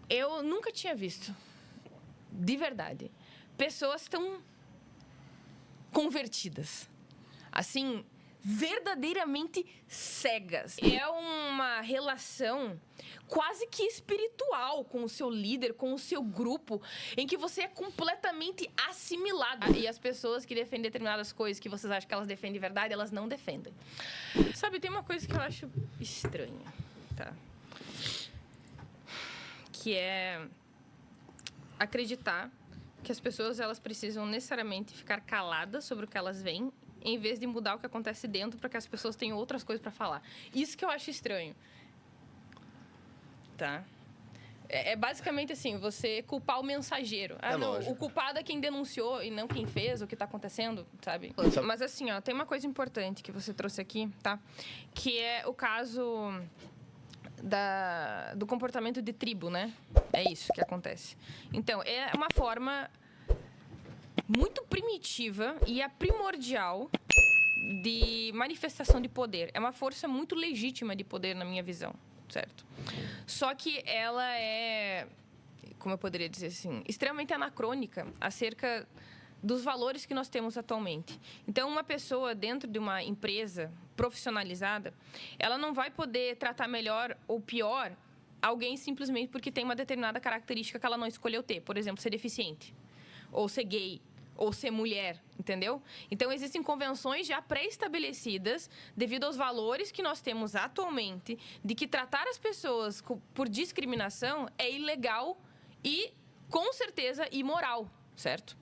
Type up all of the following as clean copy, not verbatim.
Eu nunca tinha visto, de verdade, pessoas tão convertidas, assim, verdadeiramente cegas. É uma relação quase que espiritual com o seu líder, com o seu grupo, em que você é completamente assimilado. E as pessoas que defendem determinadas coisas que vocês acham que elas defendem de verdade, elas não defendem. Sabe, tem uma coisa que eu acho estranha, tá? Que é acreditar que as pessoas elas precisam necessariamente ficar caladas sobre o que elas veem, em vez de mudar o que acontece dentro para que as pessoas tenham outras coisas para falar. Isso que eu acho estranho. Tá? É basicamente assim, você culpar o mensageiro. Ah, não, lógico. o culpado é quem denunciou e não quem fez o que está acontecendo, sabe? Mas assim, ó, tem uma coisa importante que você trouxe aqui, tá? Que é o caso do comportamento de tribo, né? É isso que acontece. Então, é uma forma muito primitiva e é primordial de manifestação de poder. É uma força muito legítima de poder, na minha visão, certo? Só que ela é, como eu poderia dizer assim, extremamente anacrônica acerca dos valores que nós temos atualmente. Então, uma pessoa dentro de uma empresa profissionalizada, ela não vai poder tratar melhor ou pior alguém simplesmente porque tem uma determinada característica que ela não escolheu ter. Por exemplo, ser deficiente, ou ser gay, ou ser mulher, entendeu? Então, existem convenções já pré-estabelecidas devido aos valores que nós temos atualmente de que tratar as pessoas por discriminação é ilegal e, com certeza, imoral, certo?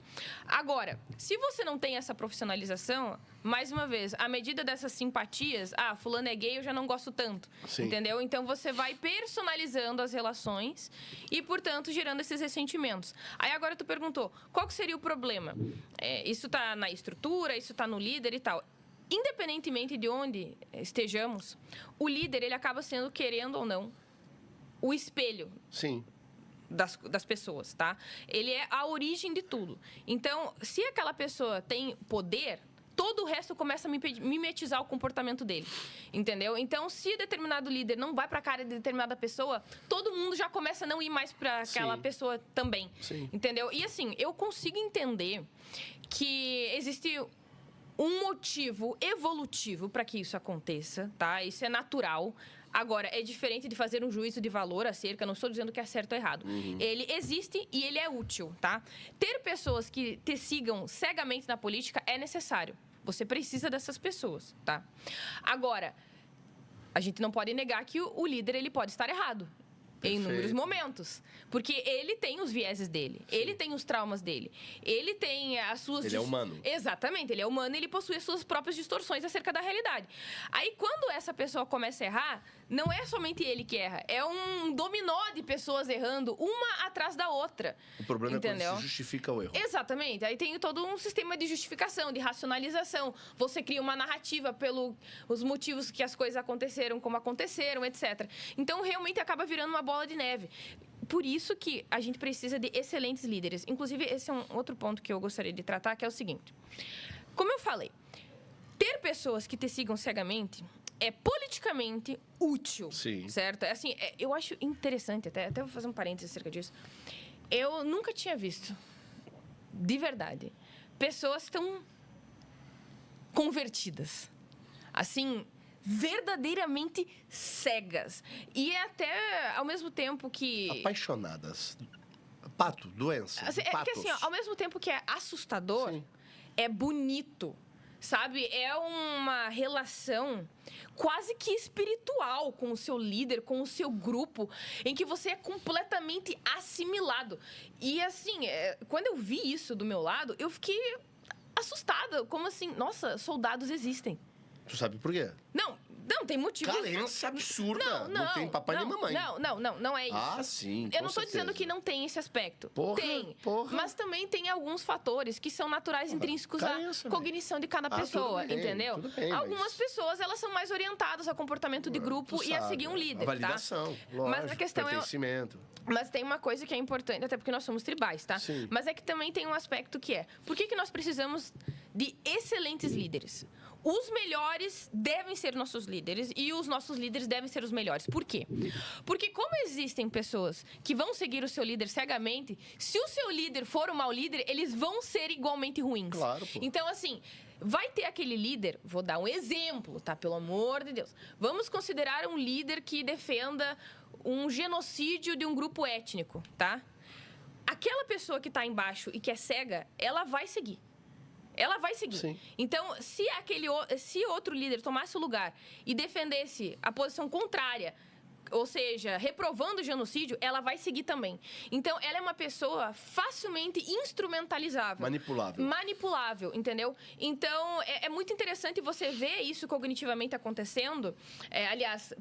Agora, se você não tem essa profissionalização, mais uma vez, à medida dessas simpatias, fulano é gay, eu já não gosto tanto, Sim. entendeu? Então, você vai personalizando as relações e, portanto, gerando esses ressentimentos. Aí, agora, tu perguntou, qual que seria o problema? Isso tá na estrutura, isso tá no líder e tal. Independentemente de onde estejamos, o líder, ele acaba sendo, querendo ou não, o espelho. Sim. Das pessoas, tá? Ele é a origem de tudo. Então, se aquela pessoa tem poder, todo o resto começa a mimetizar o comportamento dele, entendeu? Então, se determinado líder não vai para a cara de determinada pessoa, todo mundo já começa a não ir mais para aquela pessoa também, entendeu? E assim, eu consigo entender que existe um motivo evolutivo para que isso aconteça, tá? Isso é natural. Agora, é diferente de fazer um juízo de valor acerca, não estou dizendo que é certo ou errado. Ele existe e ele é útil, tá? Ter pessoas que te sigam cegamente na política é necessário. Você precisa dessas pessoas, tá? Agora, a gente não pode negar que o líder ele pode estar errado. Em inúmeros momentos. Porque ele tem os vieses dele. Sim. Ele tem os traumas dele. Ele tem as suas... Ele é humano. Exatamente. Ele é humano e ele possui as suas próprias distorções acerca da realidade. Aí, quando essa pessoa começa a errar, não é somente ele que erra. É um dominó de pessoas errando, uma atrás da outra. O problema entendeu? É quando se justifica o erro. Exatamente. Aí tem todo um sistema de justificação, de racionalização. Você cria uma narrativa pelos motivos que as coisas aconteceram, como aconteceram, etc. Então, realmente acaba virando uma bola de neve. Por isso que a gente precisa de excelentes líderes. Inclusive, esse é um outro ponto que eu gostaria de tratar, que é o seguinte. Como eu falei, ter pessoas que te sigam cegamente é politicamente útil, certo? Assim, eu acho interessante, até vou fazer um parênteses acerca disso. Eu nunca tinha visto, de verdade, pessoas tão convertidas, assim, verdadeiramente cegas. E é até, ao mesmo tempo que... Apaixonadas. Pato, doença. Assim, é que assim, ao mesmo tempo que é assustador, é bonito, sabe? É uma relação quase que espiritual com o seu líder, com o seu grupo, em que você é completamente assimilado. E assim, quando eu vi isso do meu lado, eu fiquei assustada. Como assim? Nossa, soldados existem. Tu sabe por quê? Não, tem motivo. Carência absurda. Não tem papai nem mamãe. Não é isso. Ah, sim, eu não estou dizendo que não tem esse aspecto. Tem. Mas também tem alguns fatores que são naturais, intrínsecos à cognição de cada pessoa, tudo bem, entendeu? Tudo bem, algumas pessoas, elas são mais orientadas a comportamento de grupo e a seguir um líder, a validação, tá? Lógico, mas a questão pertencimento. Mas tem uma coisa que é importante, até porque nós somos tribais, tá? Sim. Mas é que também tem um aspecto que é... Por que nós precisamos de excelentes líderes. Os melhores devem ser nossos líderes e os nossos líderes devem ser os melhores. Por quê? Porque como existem pessoas que vão seguir o seu líder cegamente, se o seu líder for um mau líder, eles vão ser igualmente ruins. Claro, pô. Então, assim, vai ter aquele líder, vou dar um exemplo, tá? Pelo amor de Deus. Vamos considerar um líder que defenda um genocídio de um grupo étnico, tá? Aquela pessoa que está embaixo e que é cega, ela vai seguir. Ela vai seguir. Sim. Então, se outro líder tomasse o lugar e defendesse a posição contrária, ou seja, reprovando o genocídio, ela vai seguir também. Então, ela é uma pessoa facilmente instrumentalizável. Manipulável, entendeu? Então, é muito interessante você ver isso cognitivamente acontecendo. Aliás,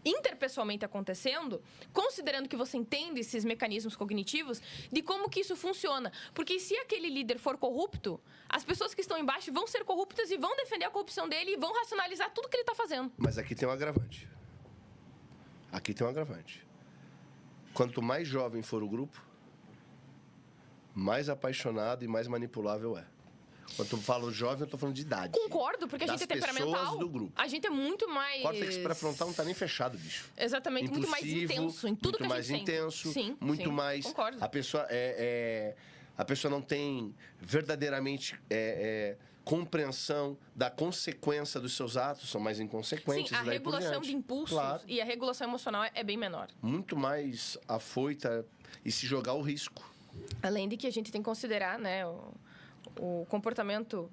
interpessoalmente acontecendo, considerando que você entende esses mecanismos cognitivos, de como que isso funciona. Porque se aquele líder for corrupto, as pessoas que estão embaixo vão ser corruptas e vão defender a corrupção dele e vão racionalizar tudo que ele está fazendo. Mas aqui tem um agravante. Quanto mais jovem for o grupo, mais apaixonado e mais manipulável é. Quando eu falo jovem, eu estou falando de idade. Concordo, porque a gente é temperamental. Pessoas do grupo. A gente é muito mais... O córtex pré-frontal não está nem fechado, bicho. Exatamente, muito mais intenso em tudo que a gente Muito mais intenso, sim, muito mais... Concordo. A pessoa não tem verdadeiramente compreensão da consequência dos seus atos, são mais inconsequentes. Sim, a regulação de impulsos e a regulação emocional é bem menor. Muito mais afoita e se jogar o risco. Além de que a gente tem que considerar, né, o comportamento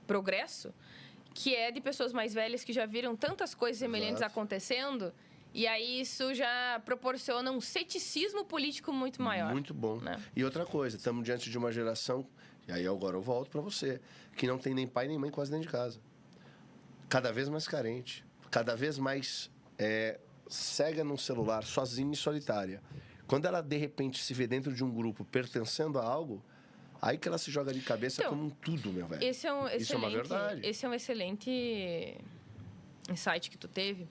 progresso, que é de pessoas mais velhas que já viram tantas coisas semelhantes acontecendo, e aí isso já proporciona um ceticismo político muito maior. Muito bom. Né? E outra coisa, estamos diante de uma geração, e aí agora eu volto para você, que não tem nem pai nem mãe quase dentro de casa. Cada vez mais carente, cada vez mais cega num celular, sozinha e solitária. Quando ela, de repente, se vê dentro de um grupo pertencendo a algo, aí que ela se joga de cabeça como um tudo, meu velho. Isso é uma verdade. Esse é um excelente insight que tu teve,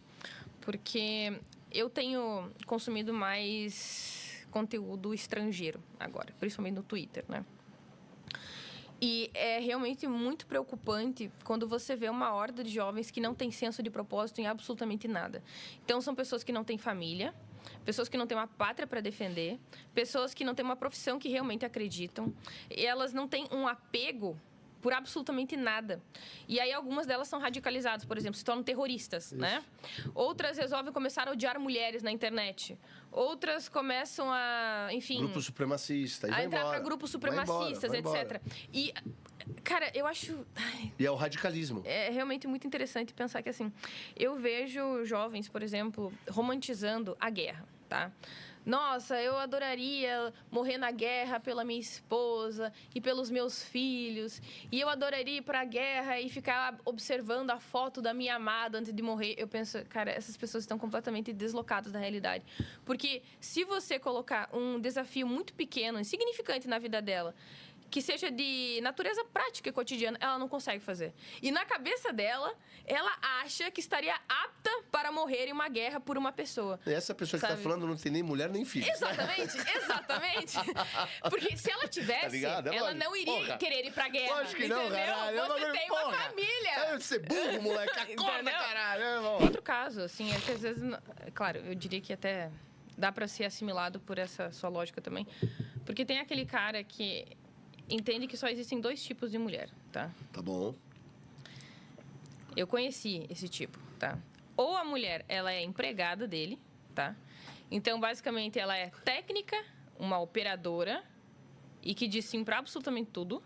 porque eu tenho consumido mais conteúdo estrangeiro agora, principalmente no Twitter, né? E é realmente muito preocupante quando você vê uma horda de jovens que não tem senso de propósito em absolutamente nada. Então, são pessoas que não têm família, pessoas que não têm uma pátria para defender, pessoas que não têm uma profissão que realmente acreditam, e elas não têm um apego por absolutamente nada. E aí algumas delas são radicalizadas, por exemplo, se tornam terroristas, isso, né? Outras resolvem começar a odiar mulheres na internet. Outras começam a, enfim... Grupo supremacista, e a vai entrar embora. para grupos supremacistas, etc. E, cara, eu acho... E é o radicalismo. É realmente muito interessante pensar que, assim, eu vejo jovens, por exemplo, romantizando a guerra, tá? Nossa, eu adoraria morrer na guerra pela minha esposa e pelos meus filhos. E eu adoraria ir para a guerra e ficar observando a foto da minha amada antes de morrer. Eu penso, cara, essas pessoas estão completamente deslocadas da realidade. Porque se você colocar um desafio muito pequeno, insignificante na vida dela, que seja de natureza prática e cotidiana, ela não consegue fazer. E na cabeça dela, ela acha que estaria apta para morrer em uma guerra por uma pessoa. E essa pessoa que está falando não tem nem mulher nem filho. Exatamente. Porque se ela tivesse, ela não iria querer ir pra guerra. Lógico que não, caralho. Você tem uma família. Deve ser burro, moleque. Acorda, caralho. Outro caso, assim, é que às vezes... Claro, eu diria que até dá para ser assimilado por essa sua lógica também. Porque tem aquele cara que entende que só existem dois tipos de mulher, tá? Tá bom. Eu conheci esse tipo, tá? Ou a mulher, ela é empregada dele, tá? Então, basicamente, ela é técnica, uma operadora e que diz sim para absolutamente tudo,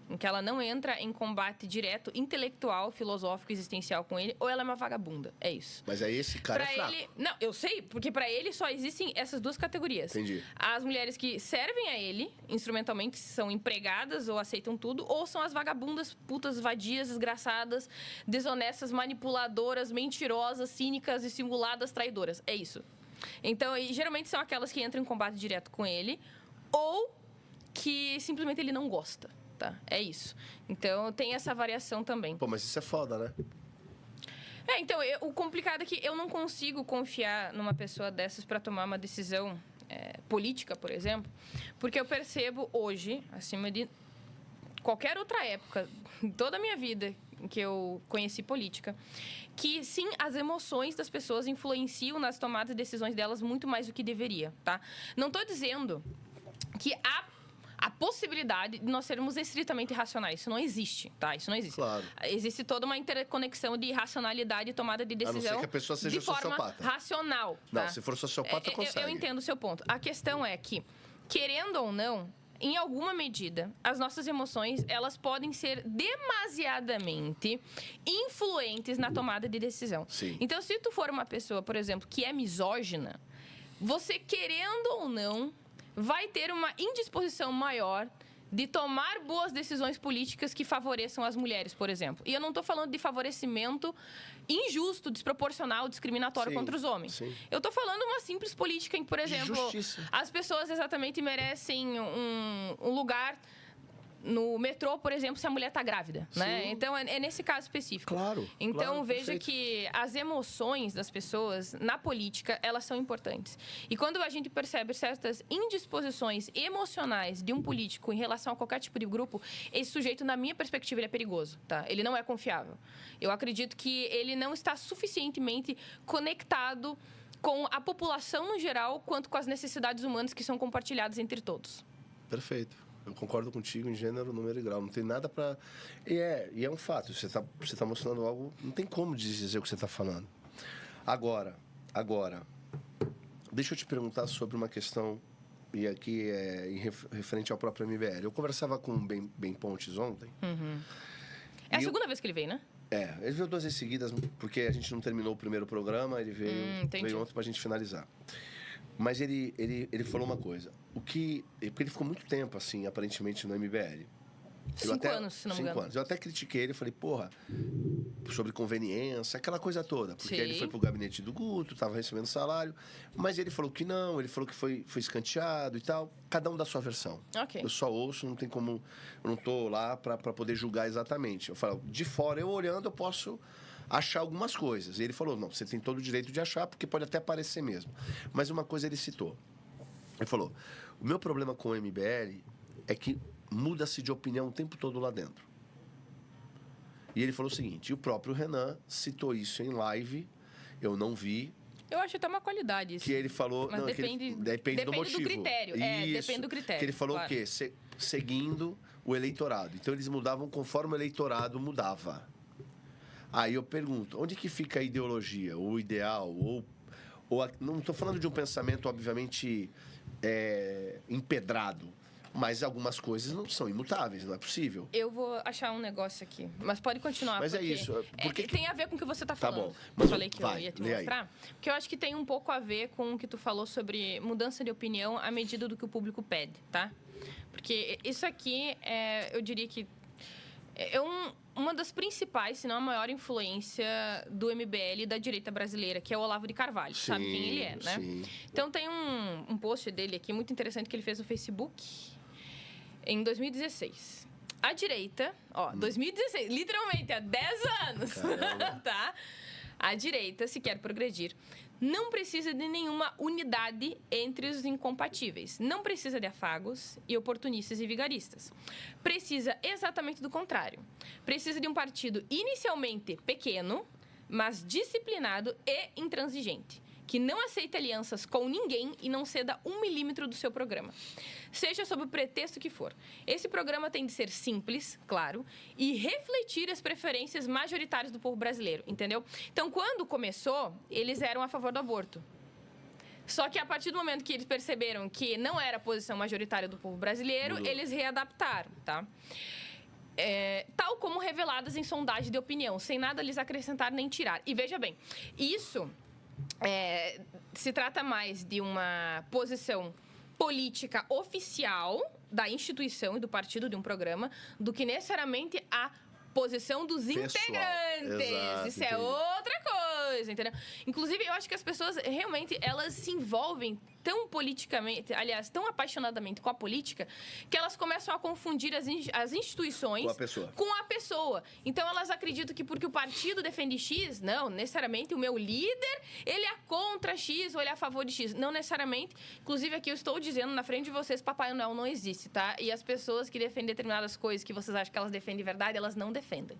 em que ela não entra em combate direto, intelectual, filosófico, existencial com ele, ou ela é uma vagabunda. É isso. Mas aí esse cara é fraco. Não, eu sei, porque para ele só existem essas duas categorias. Entendi. As mulheres que servem a ele, instrumentalmente, são empregadas ou aceitam tudo, ou são as vagabundas, putas, vadias, desgraçadas, desonestas, manipuladoras, mentirosas, cínicas e simuladas traidoras. É isso. Então, geralmente são aquelas que entram em combate direto com ele, ou que simplesmente ele não gosta. Tá, é isso. Então, tem essa variação também. Pô, mas isso é foda, né? Então, o complicado é que eu não consigo confiar numa pessoa dessas para tomar uma decisão política, por exemplo, porque eu percebo hoje, acima de qualquer outra época, em toda a minha vida que eu conheci política, que sim, as emoções das pessoas influenciam nas tomadas de decisões delas muito mais do que deveria, tá? Não estou dizendo que a possibilidade de nós sermos estritamente racionais. Isso não existe, tá? Isso não existe. Claro. Existe toda uma interconexão de racionalidade e tomada de decisão. A não ser que a pessoa seja de forma sociopata. racional. Não, tá? se for sociopata, consegue. Eu entendo o seu ponto. A questão é que, querendo ou não, em alguma medida, as nossas emoções, elas podem ser demasiadamente influentes na tomada de decisão. Sim. Então, se tu for uma pessoa, por exemplo, que é misógina, você, querendo ou não, vai ter uma indisposição maior de tomar boas decisões políticas que favoreçam as mulheres, por exemplo. E eu não estou falando de favorecimento injusto, desproporcional, discriminatório contra os homens. Sim. Eu estou falando uma simples política em, por exemplo, Justiça. as pessoas exatamente merecem um lugar no metrô, por exemplo, se a mulher está grávida, né? Sim. Então, é nesse caso específico. Claro. Então, claro, veja perfeito. que as emoções das pessoas na política, elas são importantes. E quando a gente percebe certas indisposições emocionais de um político em relação a qualquer tipo de grupo, esse sujeito, na minha perspectiva, ele é perigoso, tá? Ele não é confiável. Eu acredito que ele não está suficientemente conectado com a população no geral, quanto com as necessidades humanas que são compartilhadas entre todos. Perfeito. Eu concordo contigo em gênero, número e grau. Não tem nada pra... E é um fato. Você tá mostrando algo... Não tem como dizer o que você tá falando. Agora, deixa eu te perguntar sobre uma questão, e aqui é referente ao próprio MBL. Eu conversava com o Ben Pontes ontem. Uhum. É a segunda vez que ele veio, né? Ele veio 2 vezes seguidas, porque a gente não terminou o primeiro programa, ele veio ontem pra gente finalizar. Mas ele falou uma coisa. Porque ele ficou muito tempo, assim, aparentemente, no MBL. 5 anos, se não me engano. 5 anos. Eu até critiquei ele, falei, porra, sobre conveniência, aquela coisa toda. Porque Sim. ele foi pro gabinete do Guto, tava recebendo salário. Mas ele falou que não, ele falou que foi escanteado e tal. Cada um dá sua versão. Ok. Eu só ouço, não tem como... Eu não tô lá pra poder julgar exatamente. Eu falo, de fora, eu olhando, eu posso achar algumas coisas. E ele falou, não, você tem todo o direito de achar, porque pode até parecer mesmo. Mas uma coisa ele citou. Ele falou, o meu problema com o MBL é que muda-se de opinião o tempo todo lá dentro. E ele falou o seguinte, e o próprio Renan citou isso em live, eu não vi. Eu acho até uma qualidade isso. Que ele falou... Mas não, depende do motivo. Do critério. Isso, Depende do critério. Que ele falou claro. o quê? Seguindo o eleitorado. Então, eles mudavam conforme o eleitorado mudava. Aí eu pergunto, onde que fica a ideologia, o ideal, não estou falando de um pensamento, obviamente, empedrado, mas algumas coisas não são imutáveis, não é possível. Eu vou achar um negócio aqui, mas pode continuar. Mas é isso. Porque tem a ver com o que você está Tá falando. bom. Mas Eu falei que eu ia te lê aí. mostrar. Porque eu acho que tem um pouco a ver com o que tu falou sobre mudança de opinião à medida do que o público pede, tá? Porque isso aqui, eu diria que é uma das principais, se não a maior influência do MBL e da direita brasileira, que é o Olavo de Carvalho. Sim, sabe quem ele é, né? Sim. Então, tem um post dele aqui muito interessante que ele fez no Facebook em 2016. A direita, 2016, literalmente, há 10 anos, tá? A direita, se quer progredir, não precisa de nenhuma unidade entre os incompatíveis. Não precisa de afagos e oportunistas e vigaristas. Precisa exatamente do contrário. Precisa de um partido inicialmente pequeno, mas disciplinado e intransigente, que não aceita alianças com ninguém e não ceda 1 milímetro do seu programa. Seja sob o pretexto que for. Esse programa tem de ser simples, claro, e refletir as preferências majoritárias do povo brasileiro, entendeu? Então, quando começou, eles eram a favor do aborto. Só que a partir do momento que eles perceberam que não era a posição majoritária do povo brasileiro, eles readaptaram, tá? Tal como reveladas em sondagem de opinião, sem nada lhes acrescentar nem tirar. E veja bem, isso... se trata mais de uma posição política oficial da instituição e do partido de um programa do que necessariamente a posição dos integrantes. Exato, isso é entendi. outra coisa, entendeu? Inclusive, eu acho que as pessoas, realmente, elas se envolvem tão politicamente, aliás, tão apaixonadamente com a política, que elas começam a confundir as instituições com a pessoa. Então, elas acreditam que porque o partido defende X, não, necessariamente o meu líder, ele é contra X ou ele é a favor de X. Não necessariamente. Inclusive, aqui eu estou dizendo na frente de vocês, Papai Noel não existe, tá? E as pessoas que defendem determinadas coisas que vocês acham que elas defendem de verdade, elas não defendem.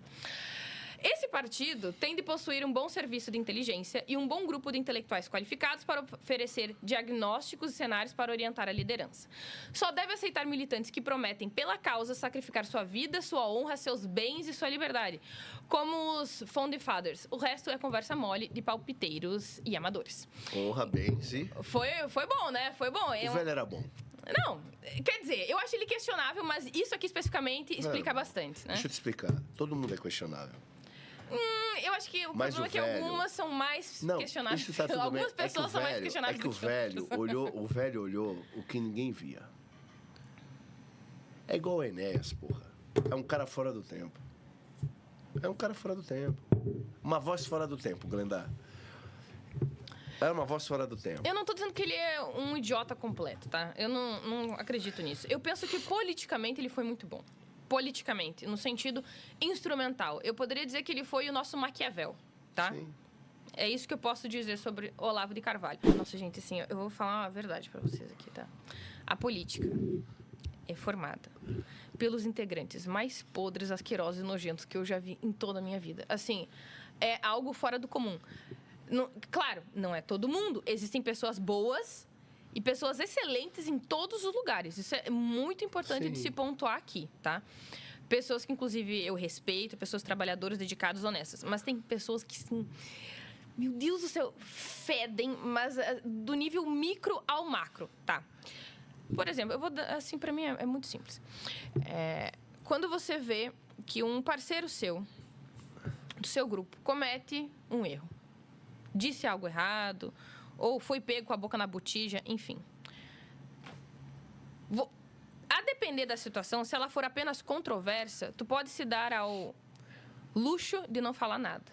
Esse partido tem de possuir um bom serviço de inteligência e um bom grupo de intelectuais qualificados para oferecer diagnósticos e cenários para orientar a liderança. Só deve aceitar militantes que prometem, pela causa, sacrificar sua vida, sua honra, seus bens e sua liberdade, como os Founding Fathers. O resto é conversa mole de palpiteiros e amadores. Honra, bens e... Foi bom, né? Foi bom. O velho era bom. Não, quer dizer, eu acho ele questionável, mas isso aqui especificamente explica bastante, né? Deixa eu te explicar. Todo mundo é questionável. Eu acho que o Mas problema é que algumas são mais questionáveis. Isso tá tudo Algumas bem. pessoas são mais questionáveis. É que o velho olhou o que ninguém via. É igual o Enéas, porra. É um cara fora do tempo. É um cara fora do tempo. Uma voz fora do tempo, Glenda. É uma voz fora do tempo. Eu não tô dizendo que ele é um idiota completo, tá? Eu não acredito nisso. Eu penso que politicamente ele foi muito bom. Politicamente, no sentido instrumental. Eu poderia dizer que ele foi o nosso Maquiavel, tá? Sim. É isso que eu posso dizer sobre Olavo de Carvalho. Nossa, gente, assim, eu vou falar uma verdade pra vocês aqui, tá? A política é formada pelos integrantes mais podres, asquerosos e nojentos que eu já vi em toda a minha vida. Assim, é algo fora do comum. Claro, não é todo mundo. Existem pessoas boas e pessoas excelentes em todos os lugares. Isso é muito importante Sim. de se pontuar aqui, tá? Pessoas que, inclusive, eu respeito, pessoas trabalhadoras, dedicadas, honestas. Mas tem pessoas que, sim, meu Deus do céu, fedem, mas do nível micro ao macro, tá? Por exemplo, eu vou dar, assim, pra mim é muito simples. Quando você vê que um parceiro seu, do seu grupo, comete um erro, disse algo errado, ou foi pego com a boca na botija, enfim. A depender da situação, se ela for apenas controversa, tu pode se dar ao luxo de não falar nada,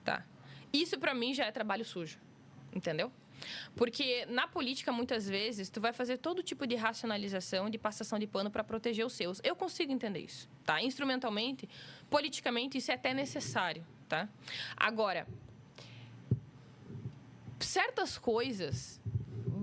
tá? Isso, pra mim, já é trabalho sujo, entendeu? Porque na política, muitas vezes, tu vai fazer todo tipo de racionalização, de passação de pano para proteger os seus. Eu consigo entender isso, tá? Instrumentalmente, politicamente, isso é até necessário, tá? Agora, certas coisas,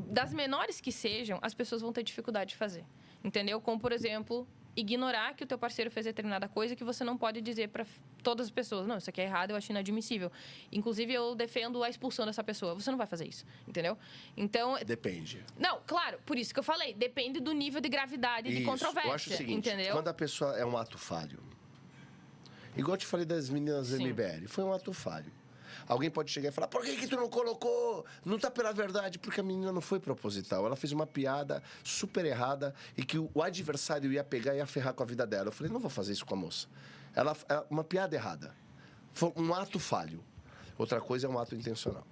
das menores que sejam, as pessoas vão ter dificuldade de fazer, entendeu? Como, por exemplo, ignorar que o teu parceiro fez determinada coisa que você não pode dizer para todas as pessoas, não, isso aqui é errado, eu acho inadmissível. Inclusive, eu defendo a expulsão dessa pessoa. Você não vai fazer isso, entendeu? Então... Depende. Não, claro, por isso que eu falei, depende do nível de gravidade, de controvérsia, eu acho o seguinte, entendeu? Quando a pessoa é um ato falho, igual eu te falei das meninas do MBL, foi um ato falho. Alguém pode chegar e falar, por que tu não colocou? Não tá pela verdade, porque a menina não foi proposital. Ela fez uma piada super errada e que o adversário ia pegar e ia ferrar com a vida dela. Eu falei, não vou fazer isso com a moça. Uma piada errada. Foi um ato falho. Outra coisa é um ato intencional.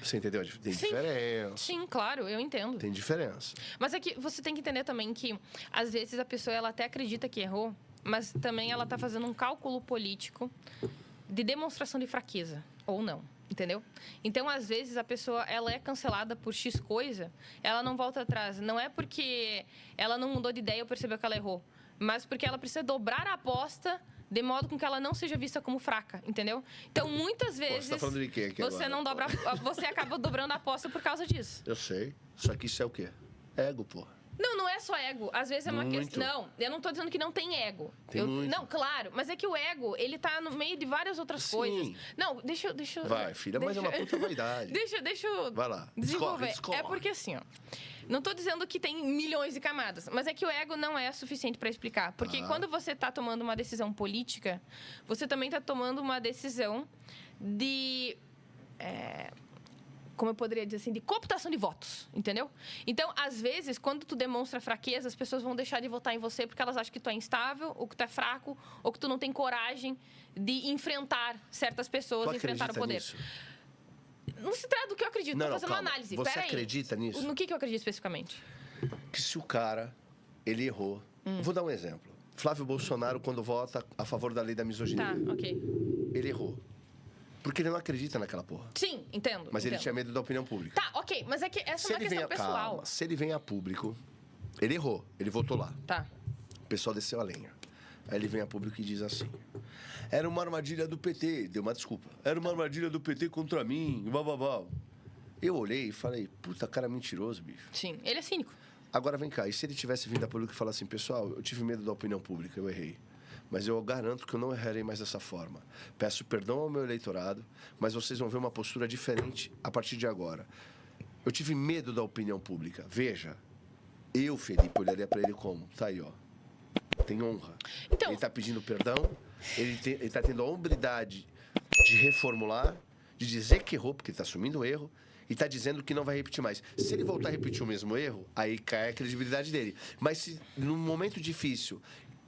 Você entendeu? Tem diferença. Sim, claro, eu entendo. Tem diferença. Mas é que você tem que entender também que, às vezes, a pessoa ela até acredita que errou, mas também ela tá fazendo um cálculo político de demonstração de fraqueza, ou não, entendeu? Então, às vezes, a pessoa ela é cancelada por X coisa, ela não volta atrás. Não é porque ela não mudou de ideia ou percebeu que ela errou, mas porque ela precisa dobrar a aposta de modo com que ela não seja vista como fraca, entendeu? Então, muitas vezes, você tá falando de quê aqui você agora? não dobra, você acaba dobrando a aposta por causa disso. Eu sei. Só que isso é o quê? Ego, porra. Não é só ego. Às vezes é uma questão... Não, eu não tô dizendo que não tem ego. Não, claro. Mas é que o ego, ele tá no meio de várias outras coisas. Não, deixa eu... Vai, filha, mas é uma puta vaidade. Deixa eu Vai lá. desenvolver. Discorre. É porque assim, ó... Não tô dizendo que tem milhões de camadas, mas é que o ego não é suficiente para explicar. Porque quando você tá tomando uma decisão política, você também tá tomando uma decisão de... como eu poderia dizer assim, de cooptação de votos, entendeu? Então, às vezes, quando tu demonstra fraqueza, as pessoas vão deixar de votar em você porque elas acham que tu é instável, ou que tu é fraco, ou que tu não tem coragem de enfrentar certas pessoas, enfrentar o poder. Nisso? Não se trata do que eu acredito, tô fazendo uma análise. Você acredita nisso? No que eu acredito especificamente? Que se o cara, ele errou... Vou dar um exemplo. Flávio Bolsonaro, quando vota a favor da lei da misoginia. Tá, ok. Ele errou. Porque ele não acredita naquela porra. Sim, entendo. Mas ele entendo. tinha medo da opinião pública. Tá, ok, mas é que essa é uma questão pessoal. Calma, se ele vem a público, ele errou, ele votou lá. Tá. O pessoal desceu a lenha. Aí ele vem a público e diz assim: era uma armadilha do PT, deu uma desculpa. Era uma armadilha do PT contra mim, bababá. Eu olhei e falei: puta, cara mentiroso, bicho. Sim, ele é cínico. Agora vem cá, e se ele tivesse vindo a público e falar assim: pessoal, eu tive medo da opinião pública, eu errei. Mas eu garanto que eu não errarei mais dessa forma. Peço perdão ao meu eleitorado, mas vocês vão ver uma postura diferente a partir de agora. Eu tive medo da opinião pública. Veja, eu, Felipe, olharia para ele como? Tá aí, ó. Tem honra. Então... Ele tá pedindo perdão, ele tá tendo a hombridade de reformular, de dizer que errou, porque ele tá assumindo o erro, e tá dizendo que não vai repetir mais. Se ele voltar a repetir o mesmo erro, aí cai a credibilidade dele. Mas se num momento difícil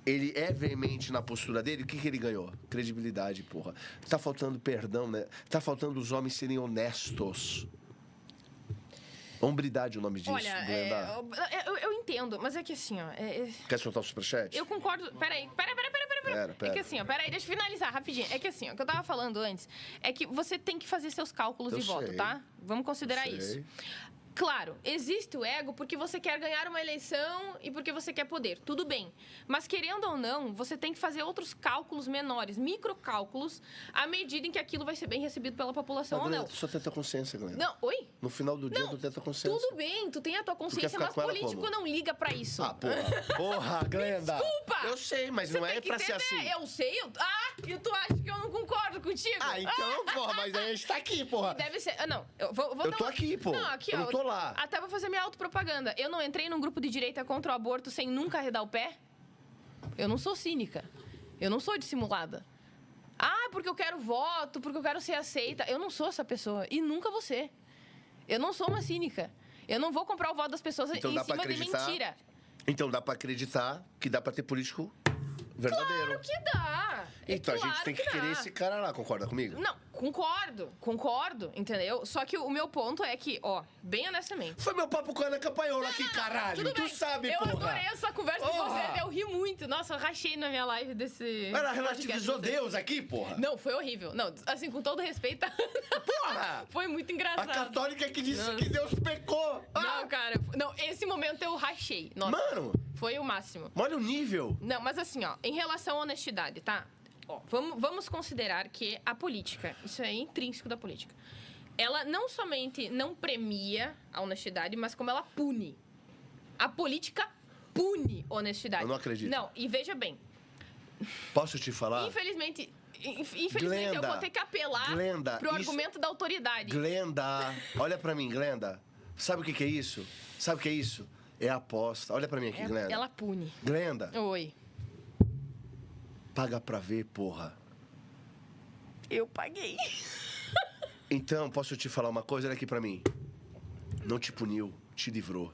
ele é veemente na postura dele, o que ele ganhou? Credibilidade, porra. Tá faltando perdão, né? Tá faltando os homens serem honestos. Hombridade é o nome disso. Olha, eu entendo, mas é que assim, ó... Quer soltar o superchat? Eu concordo... Peraí. Pera. É que assim, ó, peraí, deixa eu finalizar rapidinho. É que assim, ó, o que eu tava falando antes é que você tem que fazer seus cálculos de voto, tá? Vamos considerar isso. Claro, existe o ego porque você quer ganhar uma eleição e porque você quer poder. Tudo bem. Mas, querendo ou não, você tem que fazer outros cálculos menores, microcálculos, à medida em que aquilo vai ser bem recebido pela população ou não. Tu só tenta consciência, Glenda. Não, oi? No final do dia, tu tenta consciência. Tudo bem, tu tem a tua consciência, mas político não liga pra isso. Ah, porra, Glenda. Desculpa! Eu sei, mas Você não é tem que pra ser entender. assim. Eu sei, e tu acha que eu não concordo contigo? Ah, então, porra, mas aí a gente tá aqui, porra. Deve ser... não, eu vou Eu tô aqui, pô. Não, aqui, eu ó. não tô lá. Até vou fazer minha autopropaganda. Eu não entrei num grupo de direita contra o aborto sem nunca arredar o pé? Eu não sou cínica. Eu não sou dissimulada. Porque eu quero voto, porque eu quero ser aceita. Eu não sou essa pessoa. E nunca vou ser. Eu não sou uma cínica. Eu não vou comprar o voto das pessoas Então em cima de mentira. Então dá pra acreditar que dá pra ter político verdadeiro. Claro que dá. Então a gente Claro tem que querer dá. esse cara lá, concorda comigo? Não, concordo, entendeu? Só que o meu ponto é que, ó, bem honestamente... Foi meu papo com a Ana Campanhola aqui, caralho. Tudo Tu bem. sabe, eu porra. adorei essa conversa com Porra. você, eu ri muito. Nossa, eu rachei na minha live desse... Ela relativizou Deus aqui, porra. Não, foi horrível. Não, assim, com todo respeito, Porra! foi muito A engraçado. católica que disse que Deus pecou. Não, cara, não, esse momento eu rachei. Nossa, Mano, foi o máximo. olha o nível. Não, mas assim, ó, em relação à honestidade, tá? Ó, vamos considerar que a política, isso é intrínseco da política, ela não somente não premia a honestidade, mas como ela pune. A política pune honestidade. Eu não acredito. Não, e veja bem, Posso te falar? infelizmente eu Glenda, vou ter que apelar pro argumento da autoridade. Glenda, olha pra mim, Glenda. Sabe o que é isso? Sabe o que é isso? É aposta. Olha pra mim aqui, Glenda. Ela pune. Glenda, Oi. paga pra ver, porra. Eu paguei. Então, posso te falar uma coisa? Olha aqui pra mim. Não te puniu, te livrou.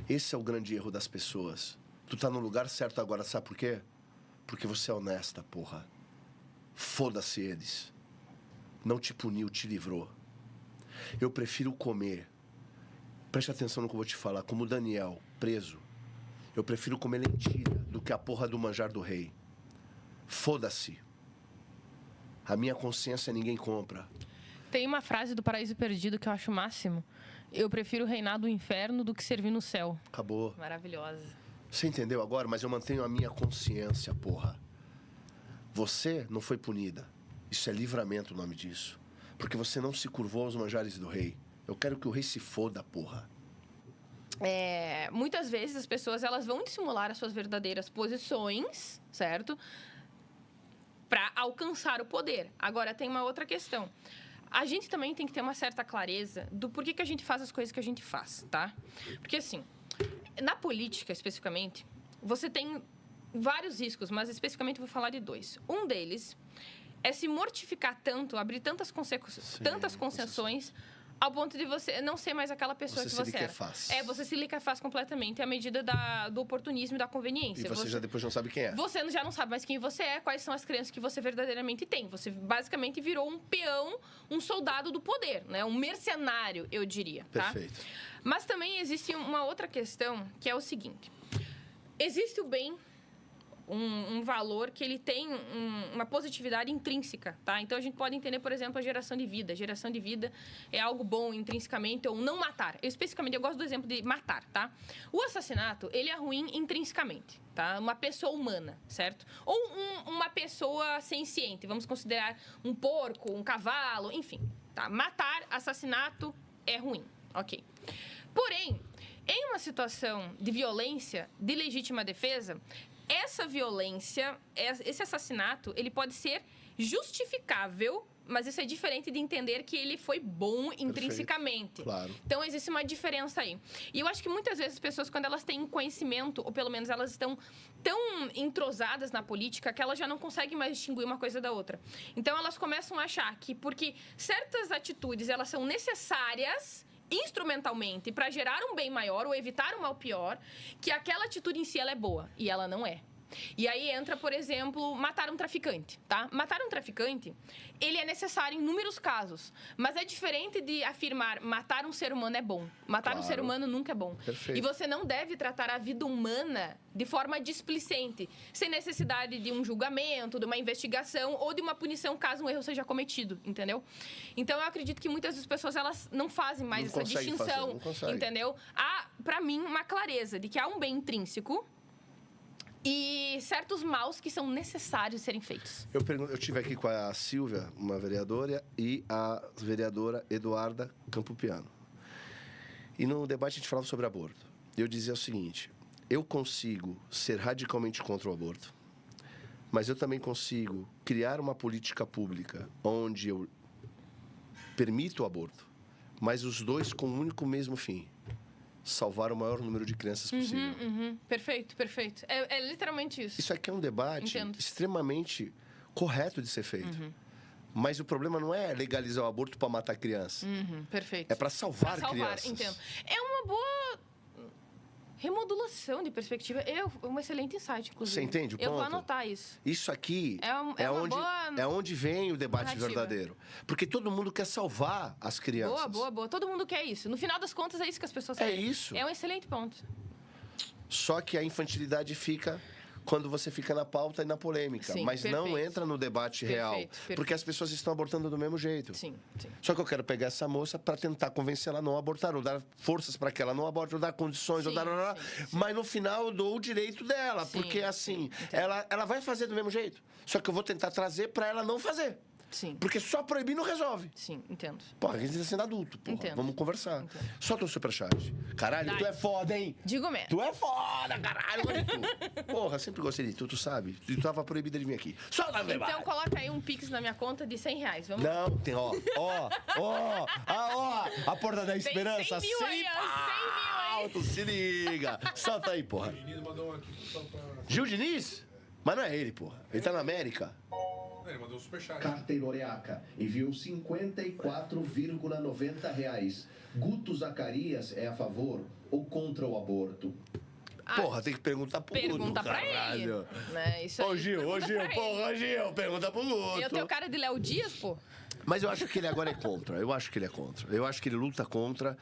Esse é o grande erro das pessoas. Tu tá no lugar certo agora, sabe por quê? Porque você é honesta, porra. Foda-se eles. Não te puniu, te livrou. Eu prefiro comer. Preste atenção no que eu vou te falar. Como o Daniel, preso. Eu prefiro comer lentilha do que a porra do manjar do rei. Foda-se. A minha consciência ninguém compra. Tem uma frase do Paraíso Perdido que eu acho o máximo. Eu prefiro reinar do inferno do que servir no céu. Acabou. Maravilhosa. Você entendeu agora? Mas eu mantenho a minha consciência, porra. Você não foi punida. Isso é livramento o nome disso. Porque você não se curvou aos manjares do rei. Eu quero que o rei se foda, porra. Muitas vezes as pessoas elas vão dissimular as suas verdadeiras posições, certo? Para alcançar o poder. Agora, tem uma outra questão. A gente também tem que ter uma certa clareza do porquê que a gente faz as coisas que a gente faz, tá? Porque, assim, na política, especificamente, você tem vários riscos, mas especificamente eu vou falar de dois. Um deles é se mortificar tanto, abrir tantas concessões, ao ponto de você não ser mais aquela pessoa que você era. Você se liquefaz completamente à medida do oportunismo e da conveniência. E você já depois não sabe quem é. Você já não sabe mais quem você é, quais são as crenças que você verdadeiramente tem. Você basicamente virou um peão, um soldado do poder, né? Um mercenário, eu diria, tá? Perfeito. Mas também existe uma outra questão, que é o seguinte. Existe o bem, um valor que ele tem uma positividade intrínseca, tá? Então, a gente pode entender, por exemplo, a geração de vida. A geração de vida é algo bom intrinsecamente ou não matar. Eu gosto do exemplo de matar, tá? O assassinato, ele é ruim intrinsecamente, tá? Uma pessoa humana, certo? Ou uma pessoa senciente. Vamos considerar um porco, um cavalo, enfim, tá? Matar, assassinato é ruim, ok. Porém, em uma situação de violência, de legítima defesa, essa violência, esse assassinato, ele pode ser justificável, mas isso é diferente de entender que ele foi bom intrinsecamente. Claro. Então, existe uma diferença aí. E eu acho que muitas vezes as pessoas, quando elas têm conhecimento, ou pelo menos elas estão tão entrosadas na política, que elas já não conseguem mais distinguir uma coisa da outra. Então, elas começam a achar que porque certas atitudes, elas são necessárias instrumentalmente para gerar um bem maior ou evitar um mal pior, que aquela atitude em si ela é boa. E ela não é. E aí entra, por exemplo, matar um traficante, tá? Matar um traficante, ele é necessário em inúmeros casos. Mas é diferente de afirmar matar um ser humano é bom. Matar um ser humano nunca é bom. Perfeito. E você não deve tratar a vida humana de forma displicente, sem necessidade de um julgamento, de uma investigação ou de uma punição caso um erro seja cometido, entendeu? Então, eu acredito que muitas das pessoas, elas não fazem mais essa distinção, não consegue. entendeu? Há, pra mim, uma clareza de que há um bem intrínseco e certos maus que são necessários serem feitos. Eu estive aqui com a Silvia, uma vereadora, e a vereadora Eduarda Campopiano. E no debate a gente falava sobre aborto. Eu dizia o seguinte: eu consigo ser radicalmente contra o aborto, mas eu também consigo criar uma política pública onde eu permito o aborto, mas os dois com o único mesmo fim: salvar o maior número de crianças possível. Perfeito, perfeito. É literalmente isso. Isso aqui é um debate Entendo. extremamente correto de ser feito. Mas o problema não é legalizar o aborto para matar criança. Perfeito. É para salvar, Pra crianças. Entendo. É uma boa remodulação de perspectiva. É um excelente insight, inclusive. Você entende o ponto? Eu vou anotar isso. Isso aqui É uma boa é onde vem o debate narrativa. verdadeiro. Porque todo mundo quer salvar as crianças. Boa. Todo mundo quer isso. No final das contas, é isso que as pessoas É querem. isso. É um excelente ponto. Só que a infantilidade fica quando você fica na pauta e na polêmica. Sim, mas não perfeito. entra no debate real. Perfeito. Porque as pessoas estão abortando do mesmo jeito. Sim. Só que eu quero pegar essa moça para tentar convencer ela a não abortar, ou dar forças para que ela não aborte, ou dar condições, ou dar... Sim. Mas no final eu dou o direito dela, porque assim, ela vai fazer do mesmo jeito. Só que eu vou tentar trazer para ela não fazer. Sim. Porque só proibir não resolve. Sim, entendo. Porra, a gente tá sendo adulto, porra. Entendo. Vamos conversar. Entendo. Solta o superchat. Caralho, Dai. tu é foda, hein? Digo mesmo. Tu é foda, caralho. Olha tu. Porra, sempre gostei de tu, tu sabe. Tu tava proibida de vir aqui. Solta, meu Então, coloca aí um Pix na minha conta de R$100. Vamos Não, tem, ó, a porta da esperança, 100 mil aí, ó, 100 mil aí. Tu se liga. Solta aí, porra. O Diniz mandou um aqui só pra... Gil Diniz? Mas não é ele, porra. Ele tá na América. Ele mandou um superchat. Carteiroreaca enviou R$ 54,90. Guto Zacarias é a favor ou contra o aborto? Porra, tem que perguntar pro Guto, Pergunta pra ele. caralho. Né? Isso aí, Ô, Gil, pergunta pra ele. porra, Gil, pergunta pro Guto. Eu tenho cara de Léo Dias, pô. Mas eu acho que ele agora é contra. Eu acho que ele é contra. Eu acho que ele luta contra,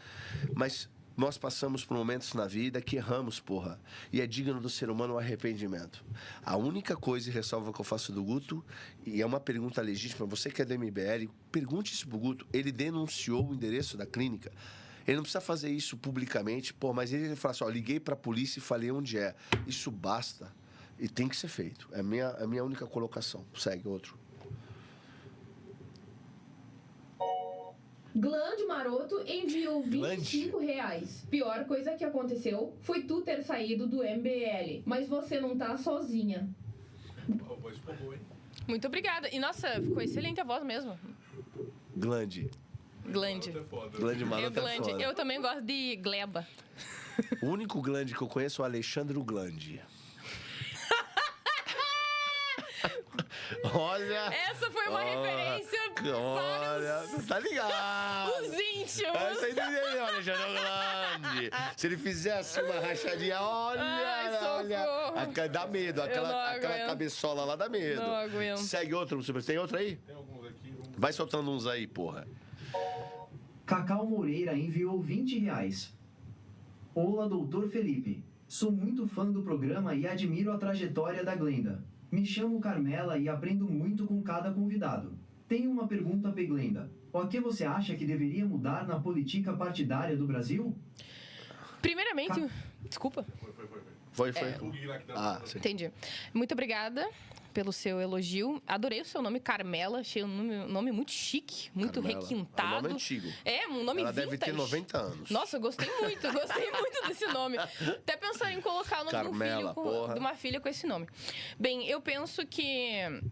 mas nós passamos por momentos na vida que erramos, porra. E é digno do ser humano o arrependimento. A única coisa e ressalva que eu faço do Guto, e é uma pergunta legítima, você que é do MBL, pergunte isso pro Guto. Ele denunciou o endereço da clínica. Ele não precisa fazer isso publicamente, pô, mas ele fala assim, ó, liguei pra polícia e falei onde é. Isso basta. E tem que ser feito. É a minha única colocação. Segue outro. Glande Maroto enviou R$25. Pior coisa que aconteceu foi tu ter saído do MBL, mas você não tá sozinha. A voz ficou boa, hein? Muito obrigada. E, nossa, ficou excelente a voz mesmo. Glande. Glande. Maroto é foda. Glande Maroto é Glande. foda. Eu também gosto de gleba. O único Glande que eu conheço é o Alexandre Glande. Olha! Essa foi uma referência Olha, para tá ligado? os íntimos. Essa aí entendeu, Alexandre Glande. Se ele fizesse uma rachadinha, olha, Ai, socorro. dá medo. não Aquela aguento. cabeçola lá dá medo. Não aguento. Segue outro, Super. Tem outro aí? Tem alguns aqui. Vamos... Vai soltando uns aí, porra. Cacau Moreira enviou R$20. Olá, doutor Felipe. Sou muito fã do programa e admiro a trajetória da Glenda. Me chamo Carmela e aprendo muito com cada convidado. Tenho uma pergunta para Glenda. O que você acha que deveria mudar na política partidária do Brasil? Primeiramente, desculpa. Foi. Sim. Entendi. Muito obrigada pelo seu elogio. Adorei o seu nome, Carmela. Achei um nome muito chique, muito Carmela. requintado. É um nome antigo. É, um nome Ela vintage. deve ter 90 anos. Nossa, eu gostei muito desse nome. Até pensar em colocar o nome Carmela, porra. de uma filha com esse nome. Bem, eu penso que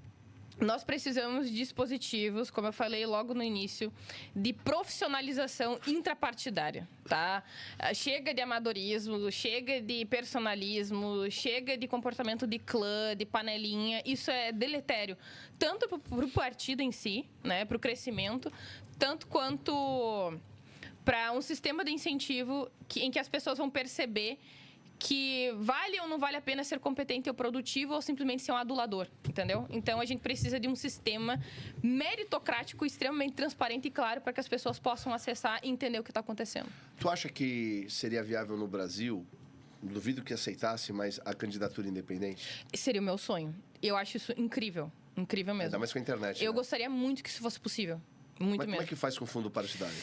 nós precisamos de dispositivos, como eu falei logo no início, de profissionalização intrapartidária, tá? Chega de amadorismo, chega de personalismo, chega de comportamento de clã, de panelinha. Isso é deletério, tanto para o partido em si, né, para o crescimento, tanto quanto para um sistema de incentivo em que as pessoas vão perceber que vale ou não vale a pena ser competente ou produtivo ou simplesmente ser um adulador, entendeu? Então, a gente precisa de um sistema meritocrático, extremamente transparente e claro para que as pessoas possam acessar e entender o que está acontecendo. Tu acha que seria viável no Brasil, duvido que aceitasse, mas a candidatura independente? Seria o meu sonho. Eu acho isso incrível. Incrível mesmo. Ainda mais com a internet, Eu né? gostaria muito que isso fosse possível. Muito Mas mesmo. como é que faz com o fundo partidário?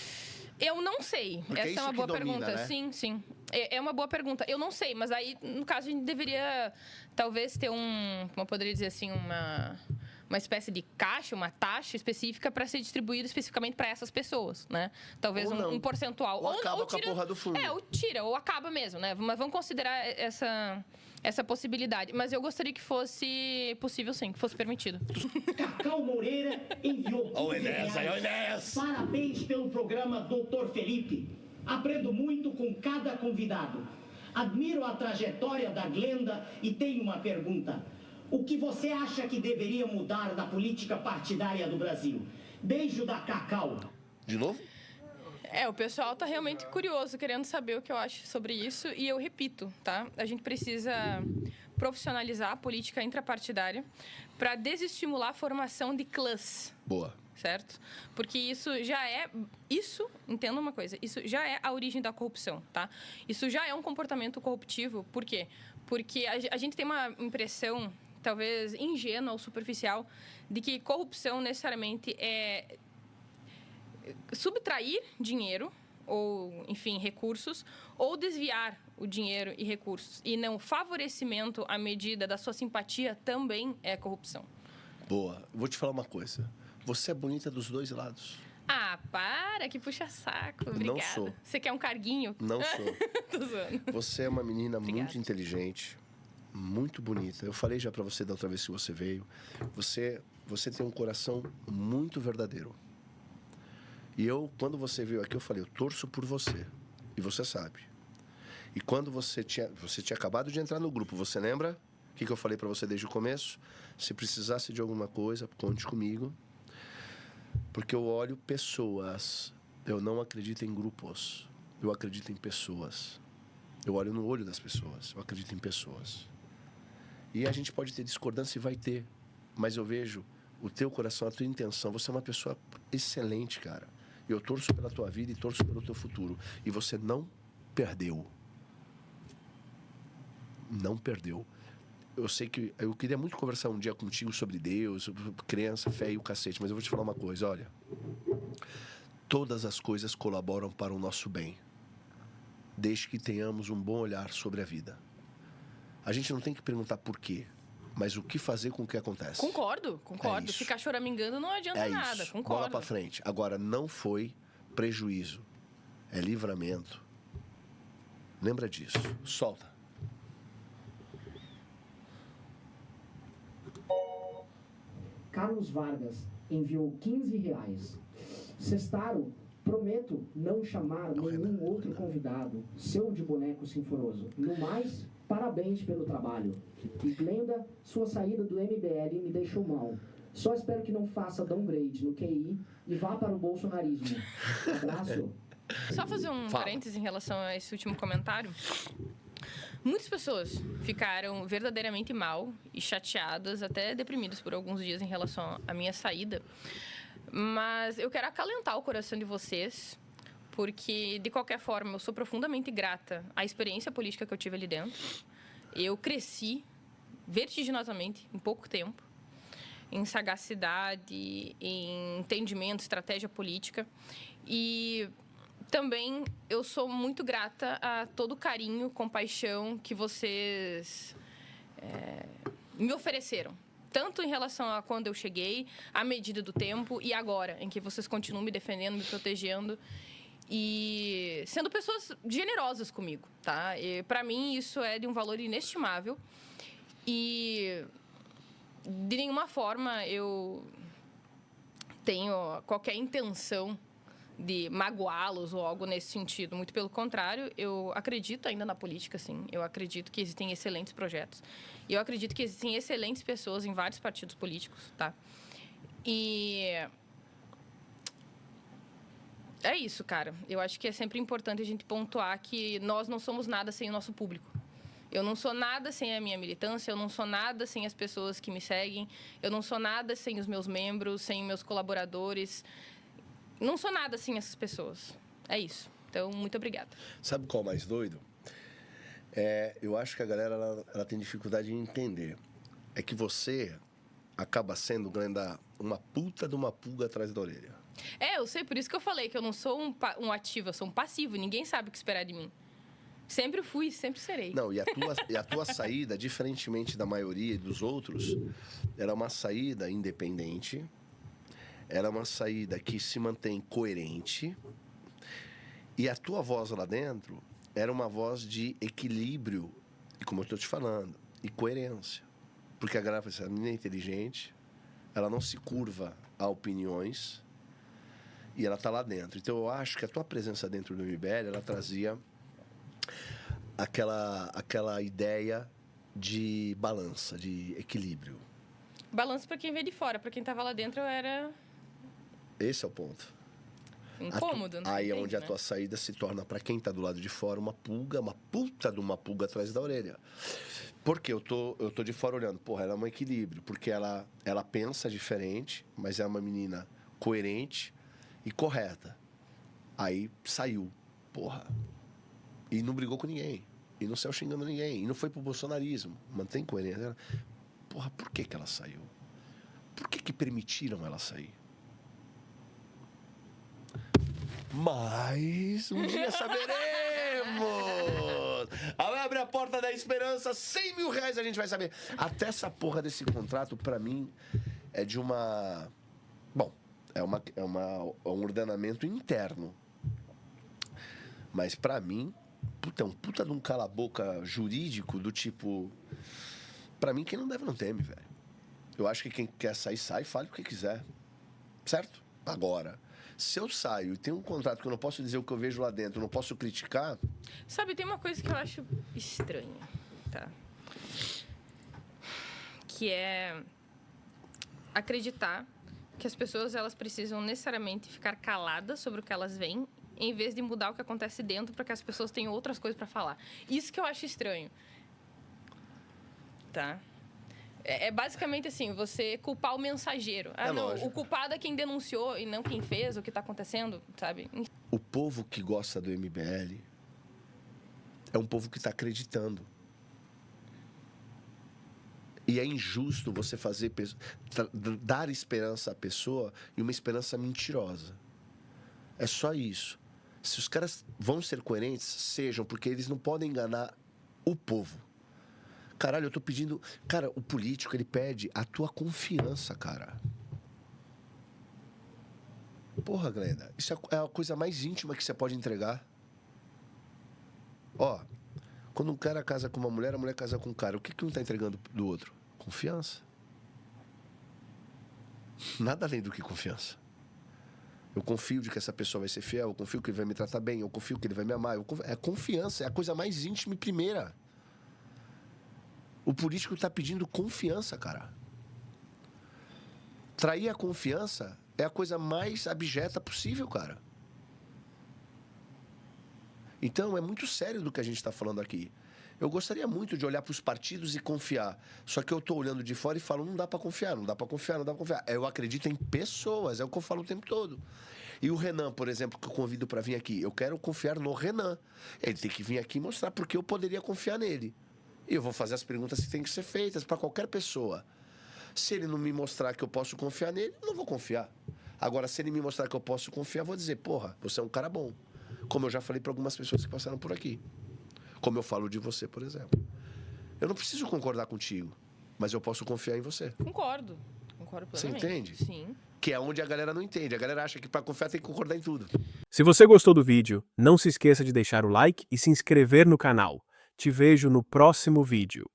Eu não sei. Porque Essa é isso uma que boa domina, pergunta. né? Sim. É uma boa pergunta. Eu não sei, mas aí, no caso, a gente deveria talvez ter como eu poderia dizer assim, uma espécie de caixa, uma taxa específica para ser distribuída especificamente para essas pessoas, né? Talvez Ou não. um percentual. Ou acaba com a porra do fundo. Ou tira, ou acaba mesmo, né? Mas vamos considerar essa possibilidade. Mas eu gostaria que fosse possível, sim, que fosse permitido. Cacau Moreira enviou Ó o 15 Enéas aí, ó o reais. Enéas! Parabéns pelo programa Dr. Felipe. Aprendo muito com cada convidado. Admiro a trajetória da Glenda e tenho uma pergunta. O que você acha que deveria mudar na política partidária do Brasil? Beijo da Cacau. De novo? O pessoal tá realmente curioso, querendo saber o que eu acho sobre isso. E eu repito, tá? A gente precisa profissionalizar a política intrapartidária para desestimular a formação de clãs. Boa. Certo? Porque entenda uma coisa, isso já é a origem da corrupção, tá? Isso já é um comportamento corruptivo. Por quê? Porque a gente tem uma impressão, talvez ingênua ou superficial, de que corrupção necessariamente é subtrair dinheiro ou, enfim, recursos, ou desviar o dinheiro e recursos. E não favorecimento à medida da sua simpatia também é corrupção. Boa. Vou te falar uma coisa. Você é bonita dos dois lados. Ah, para, que puxa saco. Obrigada. Não sou. Você quer um carguinho? Não sou. Tô zoando. Você é uma menina Obrigada. muito inteligente, muito bonita. Eu falei já pra você da outra vez que você veio. Você tem um coração muito verdadeiro. E quando você veio aqui, eu falei, eu torço por você. E você sabe. E quando você tinha acabado de entrar no grupo, você lembra? O que eu falei pra você desde o começo? Se precisasse de alguma coisa, conte comigo. Porque eu olho pessoas. Eu não acredito em grupos. Eu acredito em pessoas. Eu olho no olho das pessoas. Eu acredito em pessoas. E a gente pode ter discordância e vai ter. Mas eu vejo o teu coração, a tua intenção. Você é uma pessoa excelente, cara. Eu torço pela tua vida e torço pelo teu futuro. E você não perdeu. Não perdeu. Eu sei que eu queria muito conversar um dia contigo sobre Deus, sobre crença, fé e o cacete, mas eu vou te falar uma coisa, olha. Todas as coisas colaboram para o nosso bem, desde que tenhamos um bom olhar sobre a vida. A gente não tem que perguntar por quê, mas o que fazer com o que acontece. Concordo. É isso. Ficar choramingando não adianta nada, isso. concordo. Bola pra frente. Agora, não foi prejuízo, é livramento. Lembra disso. Solta. Carlos Vargas enviou 15 reais. Sestaro, prometo não chamar nenhum outro convidado, seu de boneco sinforoso. No mais, parabéns pelo trabalho. E Glenda, sua saída do MBL me deixou mal. Só espero que não faça downgrade no QI e vá para o bolsonarismo. Abraço. Só fazer um parênteses em relação a esse último comentário. Muitas pessoas ficaram verdadeiramente mal e chateadas, até deprimidas por alguns dias em relação à minha saída. Mas eu quero acalentar o coração de vocês, porque, de qualquer forma, eu sou profundamente grata à experiência política que eu tive ali dentro. Eu cresci vertiginosamente em pouco tempo, em sagacidade, em entendimento, estratégia política. E também eu sou muito grata a todo o carinho, compaixão que vocês me ofereceram. Tanto em relação a quando eu cheguei, à medida do tempo e agora, em que vocês continuam me defendendo, me protegendo e sendo pessoas generosas comigo, tá? Para mim, isso é de um valor inestimável e de nenhuma forma eu tenho qualquer intenção de magoá-los ou algo nesse sentido. Muito pelo contrário, eu acredito ainda na política, sim. Eu acredito que existem excelentes projetos. E eu acredito que existem excelentes pessoas em vários partidos políticos, tá? E é isso, cara. Eu acho que é sempre importante a gente pontuar que nós não somos nada sem o nosso público. Eu não sou nada sem a minha militância, eu não sou nada sem as pessoas que me seguem, eu não sou nada sem os meus membros, sem meus colaboradores. Não sou nada sem essas pessoas. É isso. Então, muito obrigada. Sabe qual é o mais doido? Eu acho que a galera ela tem dificuldade em entender. É que você acaba sendo, Glenda, uma puta de uma pulga atrás da orelha. Eu sei, por isso que eu falei que eu não sou um ativo, eu sou um passivo. Ninguém sabe o que esperar de mim. Sempre fui, sempre serei. Não, e a tua saída, diferentemente da maioria e dos outros, era uma saída independente. Era uma saída que se mantém coerente. E a tua voz lá dentro era uma voz de equilíbrio, como eu estou te falando, e coerência. Porque a galera fala assim, a menina é inteligente, ela não se curva a opiniões e ela está lá dentro. Então eu acho que a tua presença dentro do MBL, ela trazia aquela ideia de balança, de equilíbrio. Balanço para quem vê de fora, para quem estava lá dentro eu era... Esse é o ponto. Incômodo, né? Aí é onde a tua saída se torna, para quem tá do lado de fora, uma pulga, uma puta de uma pulga atrás da orelha. Porque eu tô de fora olhando, porra, ela é um equilíbrio, porque ela pensa diferente, mas é uma menina coerente e correta. Aí saiu, porra. E não brigou com ninguém. E não saiu xingando ninguém. E não foi pro bolsonarismo. Mantém coerência. Porra, por que ela saiu? Por que permitiram ela sair? Mas um dia saberemos. Abre a porta da esperança, 100 mil reais a gente vai saber. Até essa porra desse contrato, pra mim, é de uma... Bom, é um ordenamento interno. Mas pra mim, puta, é um puta de um cala-boca jurídico do tipo... Pra mim, quem não deve não teme, velho. Eu acho que quem quer sair, sai, fale o que quiser. Certo? Agora... Se eu saio e tenho um contrato que eu não posso dizer o que eu vejo lá dentro, eu não posso criticar... Sabe, tem uma coisa que eu acho estranha, tá? Que é acreditar que as pessoas elas precisam necessariamente ficar caladas sobre o que elas veem, em vez de mudar o que acontece dentro para que as pessoas tenham outras coisas para falar. Isso que eu acho estranho. Tá? É basicamente assim, você culpar o mensageiro. Não, lógico. O culpado é quem denunciou e não quem fez o que está acontecendo, sabe? O povo que gosta do MBL é um povo que está acreditando. E é injusto você dar esperança à pessoa e uma esperança mentirosa. É só isso. Se os caras vão ser coerentes, sejam, porque eles não podem enganar o povo. Caralho, eu tô pedindo... Cara, o político, ele pede a tua confiança, cara. Porra, Glenda, isso é a coisa mais íntima que você pode entregar. Ó, quando um cara casa com uma mulher, a mulher casa com um cara. O que um tá entregando do outro? Confiança. Nada além do que confiança. Eu confio de que essa pessoa vai ser fiel, eu confio que ele vai me tratar bem, eu confio que ele vai me amar. É confiança, é a coisa mais íntima e primeira. O político está pedindo confiança, cara. Trair a confiança é a coisa mais abjeta possível, cara. Então, é muito sério do que a gente está falando aqui. Eu gostaria muito de olhar para os partidos e confiar. Só que eu estou olhando de fora e falo, não dá para confiar, não dá para confiar, não dá para confiar. Eu acredito em pessoas, é o que eu falo o tempo todo. E o Renan, por exemplo, que eu convido para vir aqui, eu quero confiar no Renan. Ele tem que vir aqui e mostrar porque eu poderia confiar nele. E eu vou fazer as perguntas que têm que ser feitas para qualquer pessoa. Se ele não me mostrar que eu posso confiar nele, eu não vou confiar. Agora, se ele me mostrar que eu posso confiar, eu vou dizer, porra, você é um cara bom. Como eu já falei para algumas pessoas que passaram por aqui. Como eu falo de você, por exemplo. Eu não preciso concordar contigo, mas eu posso confiar em você. Concordo Você plenamente. entende? Sim. Que é onde a galera não entende. A galera acha que para confiar tem que concordar em tudo. Se você gostou do vídeo, não se esqueça de deixar o like e se inscrever no canal. Te vejo no próximo vídeo.